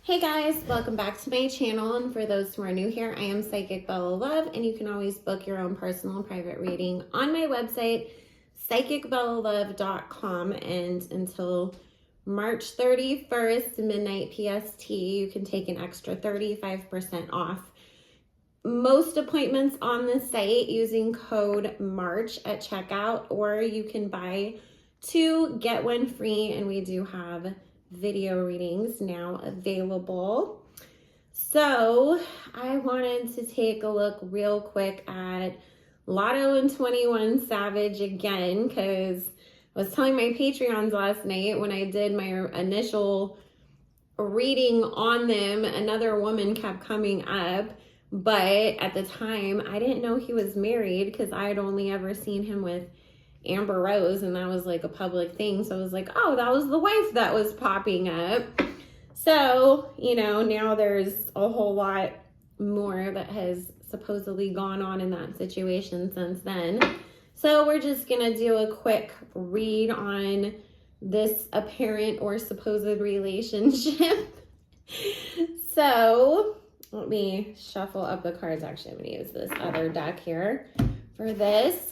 Hey guys, welcome back to my channel, and for those who are new here, I am Psychic Bella Love, and you can always book your own personal and private reading on my website, psychicbellalove.com, and until March 31st, midnight PST, you can take an extra 35% off most appointments on the site using code MARCH at checkout, or you can buy 2, get 1 free, and we do have video readings now available. So I wanted to take a look real quick at Latto and 21 Savage again, because I was telling my Patreons last night when I did my initial reading on them, another woman kept coming up, but at the time I didn't know he was married because I had only ever seen him with Amber Rose, and that was like a public thing. So I was like, oh, that was the wife that was popping up. So, you know, now there's a whole lot more that has supposedly gone on in that situation since then. So we're just gonna do a quick read on this apparent or supposed relationship. So let me shuffle up the cards. Actually, I'm gonna use this other deck here for this.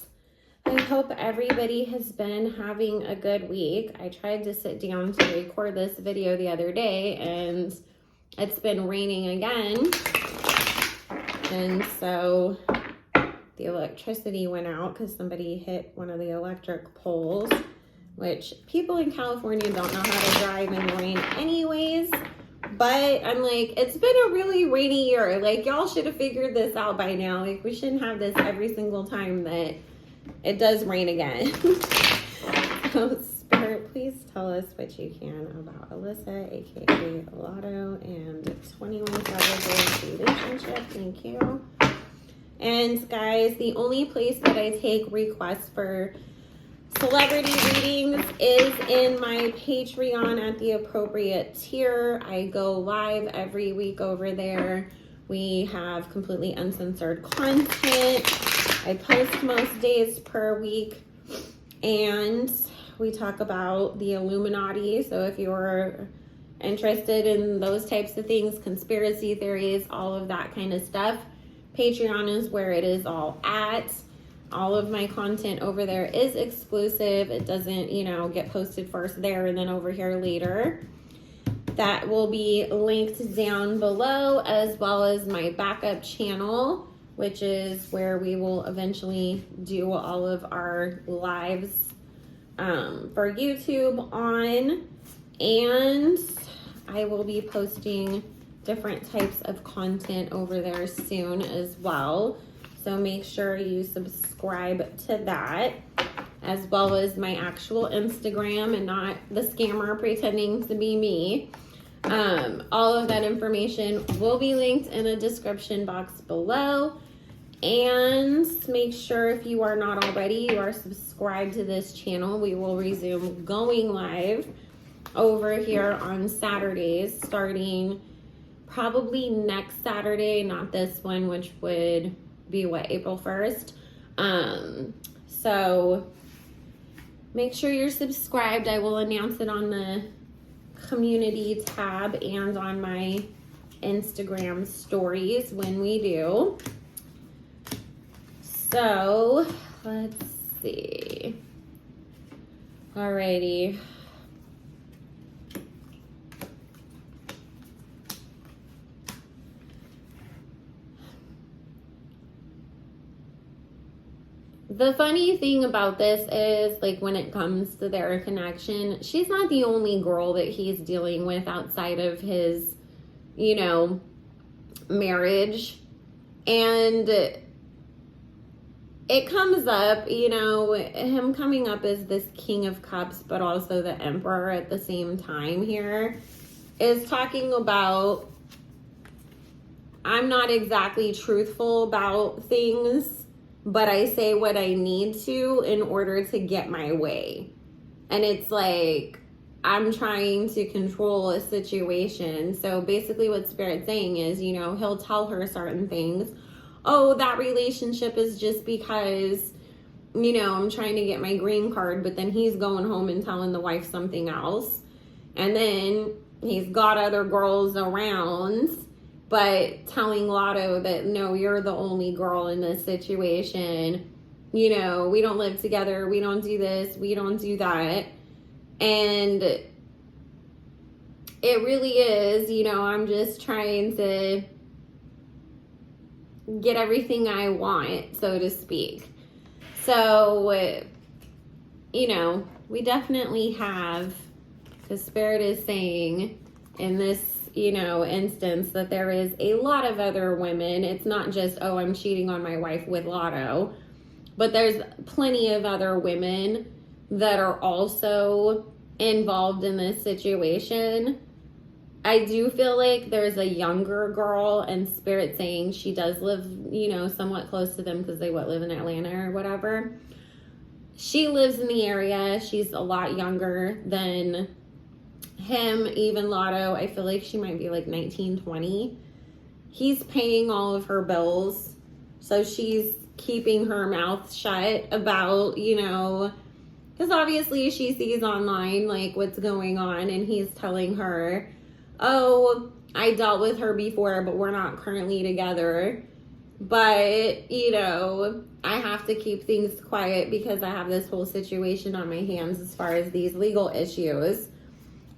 I hope everybody has been having a good week. I tried to sit down to record this video the other day, and it's been raining again. And so the electricity went out because somebody hit one of the electric poles, which people in California don't know how to drive in the rain anyways. But I'm like, it's been a really rainy year. Like, y'all should have figured this out by now. Like, we shouldn't have this every single time that it does rain again. So, Spirit, please tell us what you can about Alyssa, aka Latto, and 21 Savage's relationship. Thank you. And guys, the only place that I take requests for celebrity readings is in my Patreon at the appropriate tier. I go live every week over there. We have completely uncensored content. I post most days per week, and we talk about the Illuminati. So if you're interested in those types of things, conspiracy theories, all of that kind of stuff, Patreon is where it is all at. All of my content over there is exclusive. It doesn't, you know, get posted first there and then over here later. That will be linked down below, as well as my backup channel, which is where we will eventually do all of our lives for YouTube on. And I will be posting different types of content over there soon as well. So make sure you subscribe to that, as well as my actual Instagram and not the scammer pretending to be me. All of that information will be linked in the description box below. And make sure, if you are not already, you are subscribed to this channel. We will resume going live over here on Saturdays, starting probably next Saturday, not this one, which would be what, April 1st. So make sure you're subscribed. I will announce it on the community tab and on my Instagram stories when we do. So let's see. Alrighty. The funny thing about this is, like, when it comes to their connection, she's not the only girl that he's dealing with outside of his, you know, marriage. And it comes up, you know, him coming up as this King of Cups, but also the Emperor at the same time here, is talking about, I'm not exactly truthful about things, but I say what I need to in order to get my way. And it's like, I'm trying to control a situation. So basically what Spirit's saying is, you know, he'll tell her certain things. Oh, that relationship is just because, you know, I'm trying to get my green card, but then he's going home and telling the wife something else. And then he's got other girls around, but telling Latto that, no, you're the only girl in this situation. We don't live together. We don't do this. We don't do that. And it really is, I'm just trying to get everything I want, so to speak. So, we definitely have, because Spirit is saying in this, instance that there is a lot of other women. It's not just, oh, I'm cheating on my wife with Latto, but there's plenty of other women that are also involved in this situation. I do feel like there's a younger girl, and Spirit saying she does live, somewhat close to them because they live in Atlanta or whatever. She lives in the area. She's a lot younger than him, even Latto. I feel like she might be like 19, 20. He's paying all of her bills, so she's keeping her mouth shut about, because obviously she sees online like what's going on, and he's telling her, oh, I dealt with her before, but we're not currently together. But, I have to keep things quiet because I have this whole situation on my hands as far as these legal issues.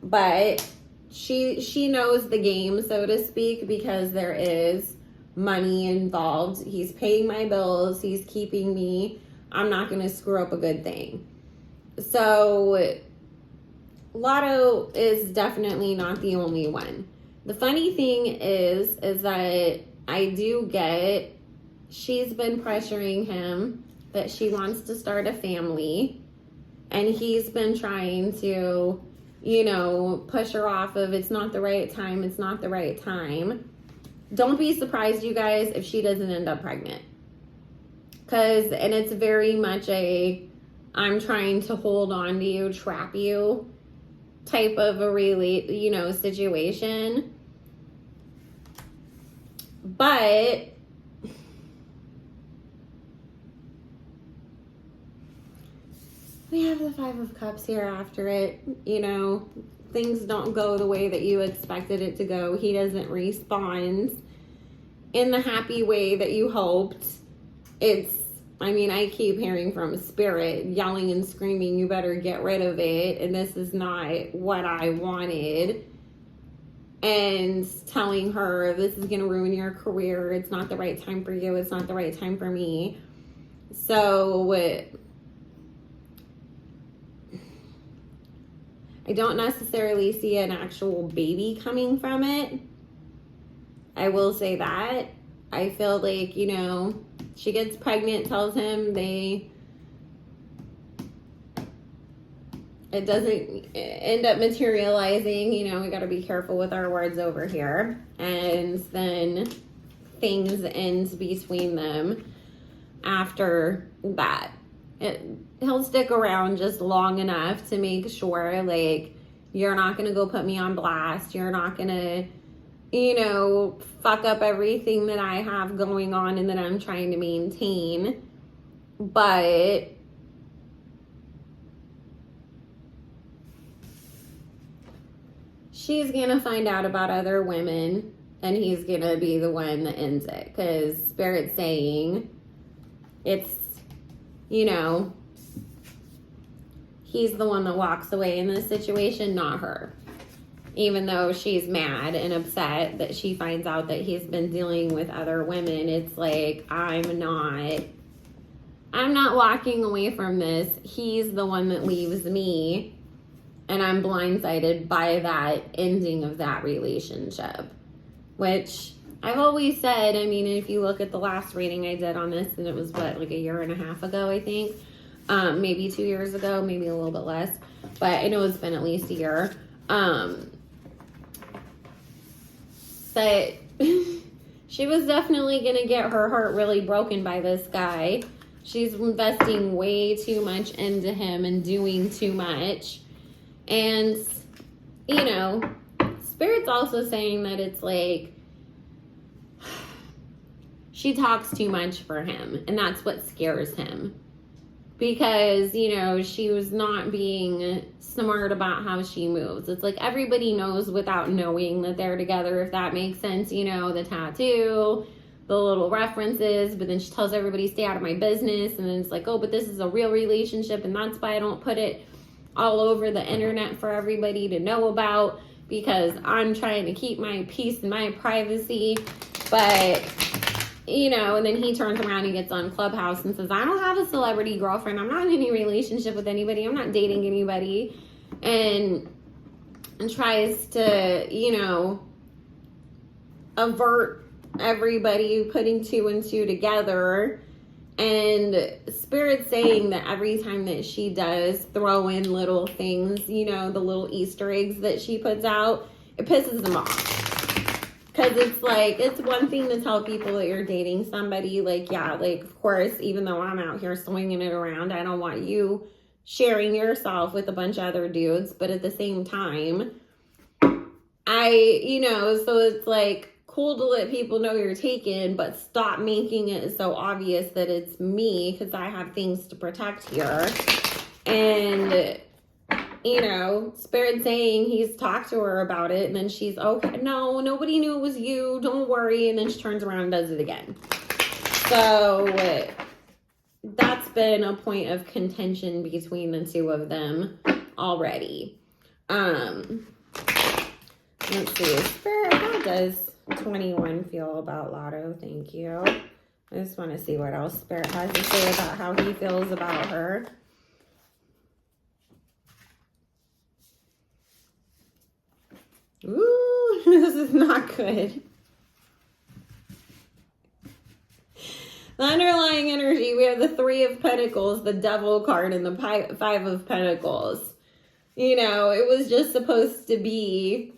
But she knows the game, so to speak, because there is money involved. He's paying my bills. He's keeping me. I'm not going to screw up a good thing. So Latto is definitely not the only one. The funny thing is that I do get she's been pressuring him that she wants to start a family, and he's been trying to, push her off of it's not the right time, it's not the right time. Don't be surprised, you guys, if she doesn't end up pregnant. And it's very much I'm trying to hold on to you, trap you type of a really, situation. But we have the Five of Cups here after it. Things don't go the way that you expected it to go. He doesn't respond in the happy way that you hoped. I keep hearing from Spirit yelling and screaming, you better get rid of it, and this is not what I wanted. And telling her, this is going to ruin your career. It's not the right time for you. It's not the right time for me. So I don't necessarily see an actual baby coming from it. I will say that. I feel like, she gets pregnant, tells him it doesn't end up materializing. We got to be careful with our words over here. And then things end between them after that. He'll stick around just long enough to make sure, you're not going to go put me on blast. You're not going to, fuck up everything that I have going on and that I'm trying to maintain. But she's going to find out about other women, and he's going to be the one that ends it. Because Spirit's saying it's, he's the one that walks away in this situation, not her. Even though she's mad and upset that she finds out that he's been dealing with other women, it's like, I'm not walking away from this. He's the one that leaves me, and I'm blindsided by that ending of that relationship. Which I've always said, if you look at the last reading I did on this, and it was a year and a half ago, I think. Maybe 2 years ago, maybe a little bit less. But I know it's been at least a year. But she was definitely going to get her heart really broken by this guy. She's investing way too much into him and doing too much. And, Spirit's also saying that it's she talks too much for him, and that's what scares him. because, you know, she was not being smart about how she moves. It's like everybody knows without knowing that they're together, if that makes sense, you know, the tattoo, the little references, but then she tells everybody stay out of my business, and then it's like, oh, but this is a real relationship, and that's why I don't put it all over the internet for everybody to know about, because I'm trying to keep my peace and my privacy. But, you know, and then he turns around and gets on Clubhouse and says, I don't have a celebrity girlfriend. I'm not in any relationship with anybody. I'm not dating anybody. And tries to, you know, avert everybody putting two and two together. And Spirit's saying that every time that she does throw in little things, you know, the little Easter eggs that she puts out, it pisses them off. Because it's like, it's one thing to tell people that you're dating somebody. Like, yeah, like, of course, even though I'm out here swinging it around, I don't want you sharing yourself with a bunch of other dudes. But at the same time, you know, so it's like, cool to let people know you're taken, but stop making it so obvious that it's me, because I have things to protect here. And, you know, Spirit saying he's talked to her about it, and then she's, okay, no, nobody knew it was you, don't worry, and then she turns around and does it again. So that's been a point of contention between the two of them already. Let's see, Spirit, how does 21 feel about Latto? Thank you. I just want to see what else Spirit has to say about how he feels about her. Ooh, this is not good. The underlying energy, we have the Three of Pentacles, the Devil card, and the Five of Pentacles. You know, it was just supposed to be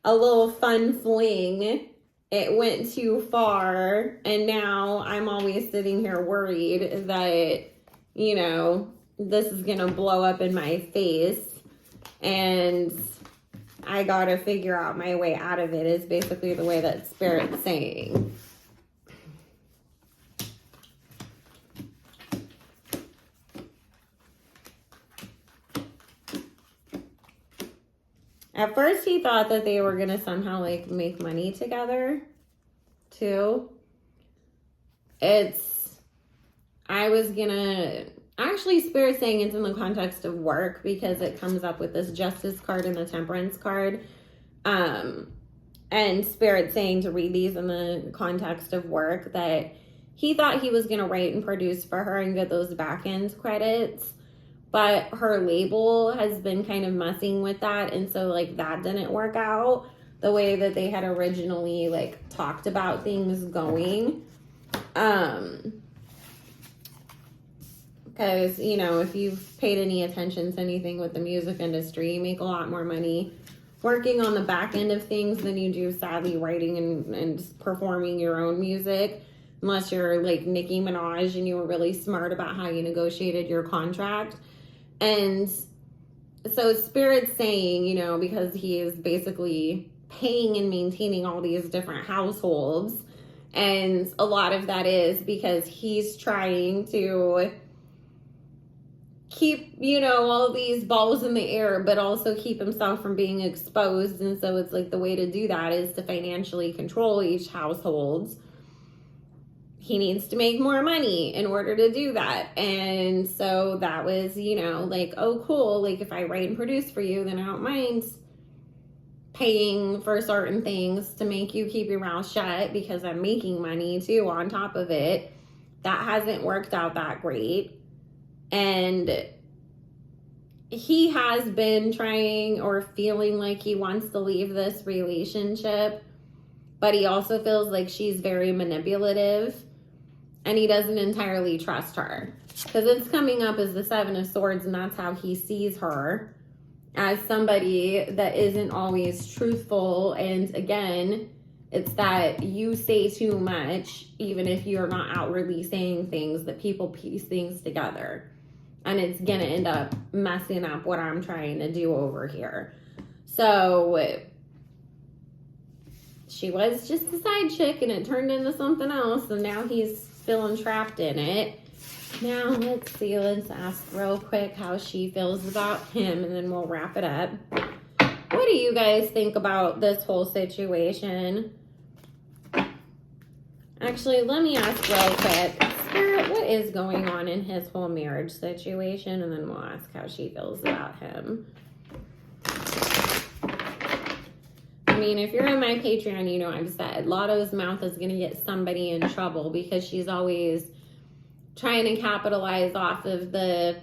a little fun fling. It went too far, and now I'm always sitting here worried that, you know, this is gonna blow up in my face, and I gotta figure out my way out of it, is basically the way that Spirit's saying. At first, he thought that they were going to somehow, like, make money together, too. Actually, Spirit saying it's in the context of work, because it comes up with this Justice card and the Temperance card. And Spirit saying to read these in the context of work, that he thought he was going to write and produce for her and get those back-end credits. But her label has been kind of messing with that. And so, like, that didn't work out the way that they had originally, like, talked about things going. Because, you know, if you've paid any attention to anything with the music industry, you make a lot more money working on the back end of things than you do, sadly, writing and performing your own music. Unless you're, like, Nicki Minaj and you were really smart about how you negotiated your contract. And so Spirit's saying, you know, because he is basically paying and maintaining all these different households, and a lot of that is because he's trying to keep, you know, all these balls in the air, but also keep himself from being exposed. And so it's like the way to do that is to financially control each household. He needs to make more money in order to do that. And so that was, you know, like, oh, cool. Like, if I write and produce for you, then I don't mind paying for certain things to make you keep your mouth shut, because I'm making money too on top of it. That hasn't worked out that great. And he has been trying or feeling like he wants to leave this relationship, but he also feels like she's very manipulative. And he doesn't entirely trust her, because it's coming up as the Seven of Swords, and that's how he sees her, as somebody that isn't always truthful. And again, it's that you say too much, even if you're not outwardly saying things, that people piece things together. And it's going to end up messing up what I'm trying to do over here. So she was just a side chick, and it turned into something else, and now he's feeling trapped in it. Now, let's see. Let's ask real quick how she feels about him, and then we'll wrap it up. What do you guys think about this whole situation? Actually, let me ask real quick. Spirit, what is going on in his whole marriage situation? And then we'll ask how she feels about him. I mean, if you're in my Patreon, you know I've said Latto's mouth is going to get somebody in trouble because she's always trying to capitalize off of the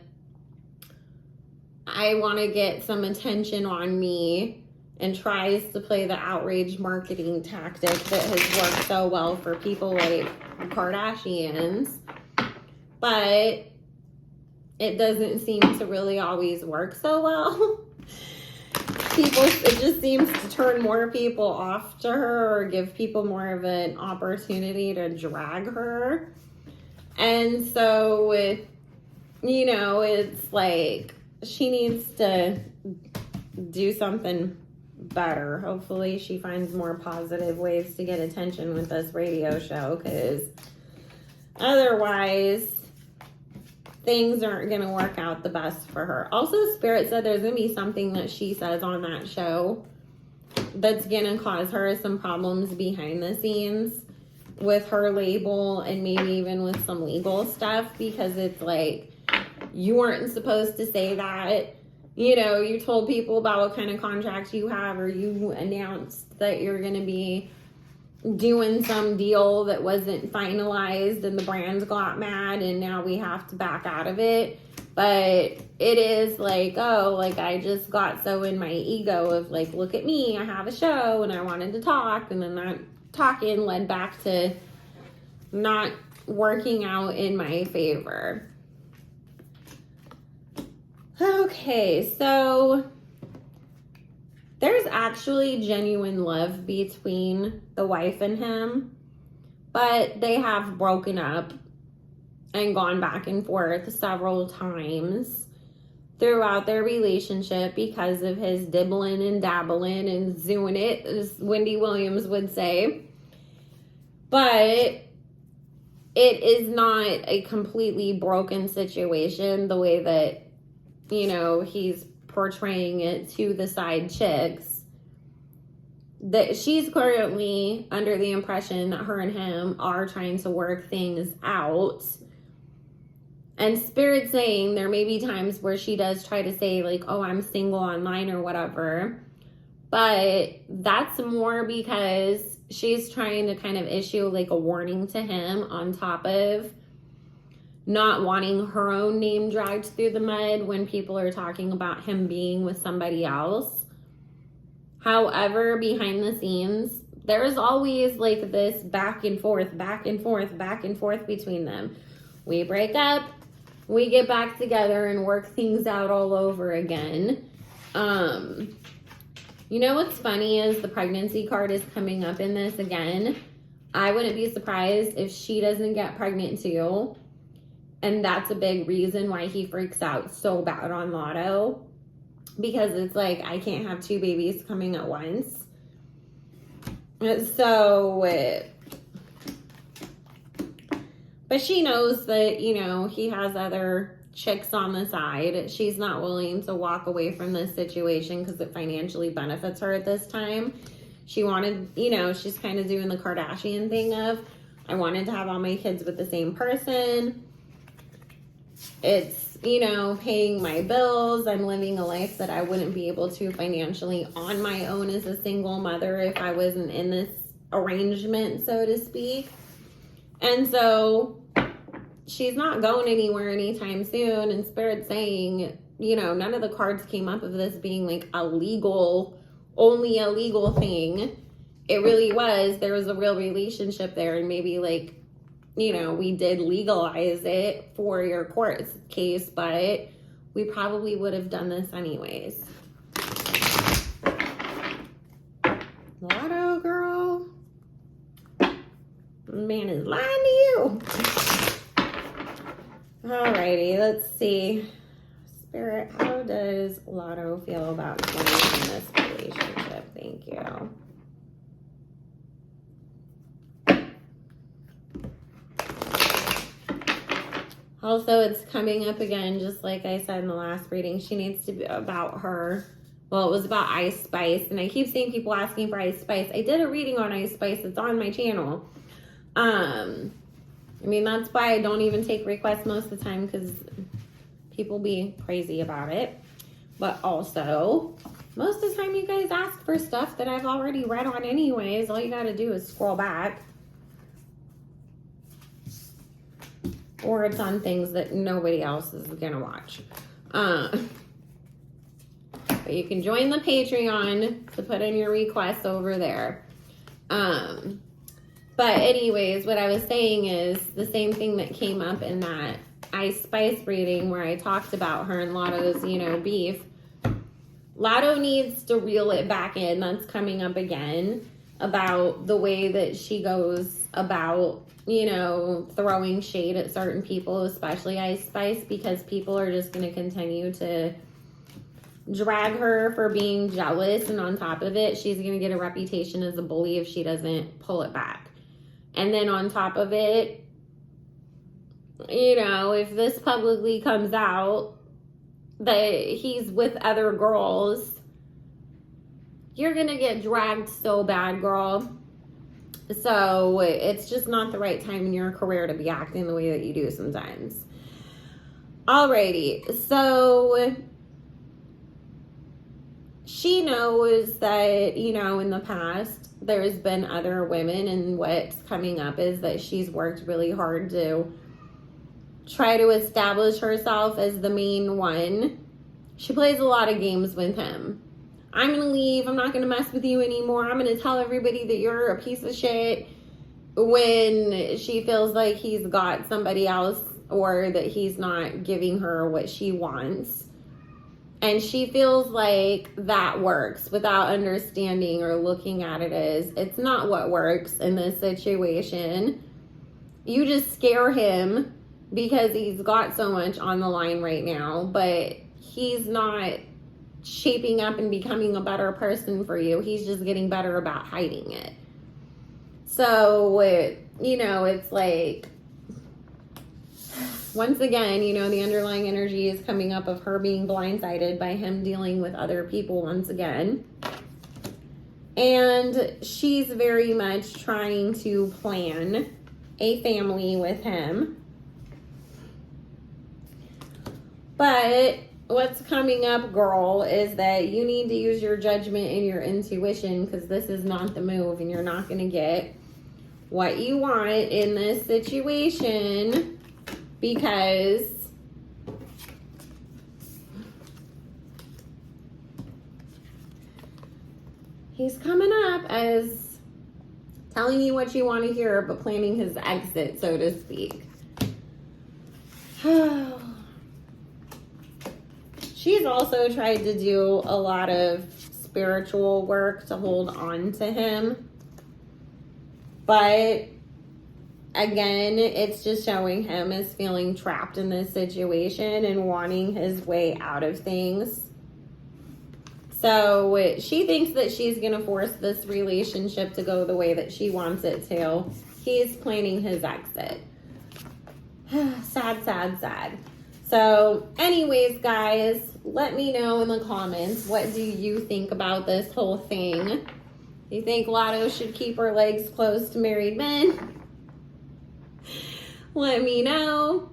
I want to get some attention on me, and tries to play the outrage marketing tactic that has worked so well for people like the Kardashians. But it doesn't seem to really always work so well. It just seems to turn more people off to her or give people more of an opportunity to drag her. And so, you know, it's like she needs to do something better. Hopefully she finds more positive ways to get attention with this radio show, because otherwise things aren't going to work out the best for her. Also, Spirit said there's going to be something that she says on that show that's going to cause her some problems behind the scenes with her label, and maybe even with some legal stuff, because it's like, you weren't supposed to say that. You know, you told people about what kind of contract you have, or you announced that you're going to be doing some deal that wasn't finalized, and the brands got mad, and now we have to back out of it. But it is like, oh, like I just got so in my ego of like, look at me, I have a show and I wanted to talk, and then that talking led back to not working out in my favor. Okay, so there's actually genuine love between the wife and him, but they have broken up and gone back and forth several times throughout their relationship because of his dibbling and dabbling and zooing it, as Wendy Williams would say. But it is not a completely broken situation the way that, you know, he's portraying it to the side chicks. That she's currently under the impression that her and him are trying to work things out. And Spirit saying there may be times where she does try to say like, oh, I'm single online or whatever. But that's more because she's trying to kind of issue like a warning to him on top of not wanting her own name dragged through the mud when people are talking about him being with somebody else. However, behind the scenes, there's always like this back and forth between them. We break up, we get back together and work things out all over again. You know what's funny is the pregnancy card is coming up in this again. I wouldn't be surprised if she doesn't get pregnant too. And that's a big reason why he freaks out so bad on Latto. Because it's like, I can't have two babies coming at once. So, but she knows that, you know, he has other chicks on the side. She's not willing to walk away from this situation because it financially benefits her at this time. She wanted, you know, she's kind of doing the Kardashian thing of, I wanted to have all my kids with the same person. It's, you know, paying my bills. I'm living a life that I wouldn't be able to financially on my own as a single mother if I wasn't in this arrangement, so to speak. And so she's not going anywhere anytime soon. And Spirit's saying, you know, none of the cards came up of this being like only a legal thing. It really was. There was a real relationship there, and maybe like, you know, we did legalize it for your court case, but we probably would have done this anyways. Latto, girl. Man is lying to you. Alrighty, let's see. Spirit, how does Latto feel about going in this relationship? Thank you. Also, it's coming up again, just like I said in the last reading. She needs to be about her. Well, it was about Ice Spice, and I keep seeing people asking for Ice Spice. I did a reading on Ice Spice. It's on my channel. I mean, that's why I don't even take requests most of the time, because people be crazy about it. But also, most of the time you guys ask for stuff that I've already read on anyways. All you got to do is scroll back. Or it's on things that nobody else is going to watch. But you can join the Patreon to put in your requests over there. But anyways, what I was saying is the same thing that came up in that Ice Spice reading where I talked about her and Latto's, beef. Latto needs to reel it back in. That's coming up again about the way that she goes about throwing shade at certain people, especially Ice Spice, because people are just going to continue to drag her for being jealous. And on top of it, she's going to get a reputation as a bully if she doesn't pull it back. And then on top of it, if this publicly comes out that he's with other girls, you're going to get dragged so bad, girl. So it's just not the right time in your career to be acting the way that you do sometimes. Alrighty, so she knows that, in the past there's been other women, and what's coming up is that she's worked really hard to try to establish herself as the main one. She plays a lot of games with him. I'm going to leave. I'm not going to mess with you anymore. I'm going to tell everybody that you're a piece of shit, when she feels like he's got somebody else or that he's not giving her what she wants. And she feels like that works without understanding or looking at it as it's not what works in this situation. You just scare him because he's got so much on the line right now, but he's not shaping up and becoming a better person for you. He's just getting better about hiding it. So, it's like, once again, the underlying energy is coming up of her being blindsided by him dealing with other people once again. And she's very much trying to plan a family with him. But what's coming up, girl, is that you need to use your judgment and your intuition, because this is not the move, and you're not going to get what you want in this situation, because he's coming up as telling you what you want to hear, but planning his exit, so to speak. She's also tried to do a lot of spiritual work to hold on to him. But again, it's just showing him as feeling trapped in this situation and wanting his way out of things. So she thinks that she's going to force this relationship to go the way that she wants it to. He's planning his exit. Sad, sad, sad. So anyways, guys, let me know in the comments, what do you think about this whole thing? Do you think Latto should keep her legs closed to married men? Let me know.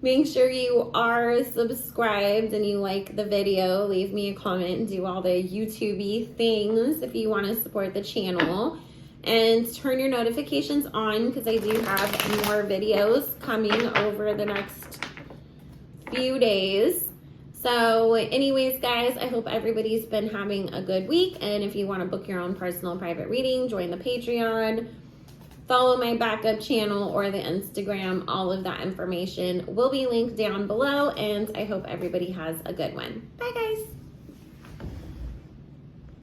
Make sure you are subscribed and you like the video. Leave me a comment and do all the YouTube-y things if you want to support the channel. And turn your notifications on, because I do have more videos coming over the next few days. So anyways, guys, I hope everybody's been having a good week. And if you want to book your own personal private reading, join the Patreon, follow my backup channel or the Instagram. All of that information will be linked down below. And I hope everybody has a good one. Bye, guys.